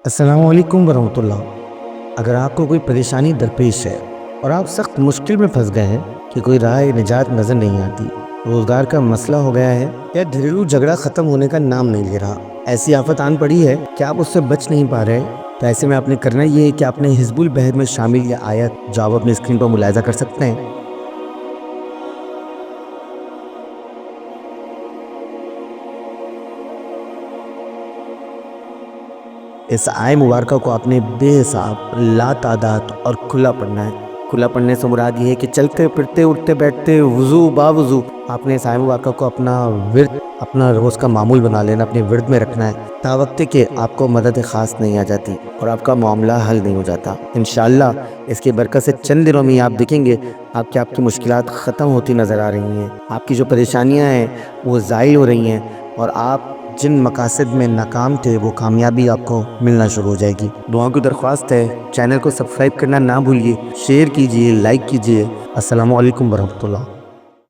अस्सलाम वालेकुम वरहमतुल्लाह। अगर आपको कोई परेशानी दरपेश है और आप सख्त मुश्किल में फंस गए हैं कि कोई राह निजात नज़र नहीं आती, रोज़गार का मसला हो गया है या घरेलू झगड़ा ख़त्म होने का नाम नहीं ले रहा, ऐसी आफत आन पड़ी है कि आप उससे बच नहीं पा रहे, तो ऐसे में आपने करना ये है कि आपने हिज़्बुल बहर में शामिल ये आयत जो आप अपनी स्क्रीन पर मुलाहिज़ा कर सकते हैं। इस आय मुबारक को आपने बेहिसाब, लातादाद और खुला पढ़ना है। खुला पढ़ने से मुराद ये है कि चलते फिरते उठते बैठते वुज़ू बावुज़ू आपने इस आय मुबारक को अपना विर्द, अपना रोज़ का मामूल बना लेना, अपने विर्द में रखना है। तावक्ते के आपको मदद ख़ास नहीं आ जाती और आपका मामला हल नहीं हो जाता। इंशाअल्लाह इसकी बरकत से चंद दिनों में आप देखेंगे आपकी मुश्किलात ख़त्म होती नज़र आ रही हैं। आपकी जो परेशानियाँ हैं वो ज़ाइल हो रही हैं और आप जिन मकासद में नाकाम थे वो कामयाबी आपको मिलना शुरू हो जाएगी। दुआ की दरख्वास्त है, चैनल को सब्सक्राइब करना ना भूलिए, शेयर कीजिए, लाइक कीजिए। अस्सलामु अलैकुम वरहमतुल्लाह।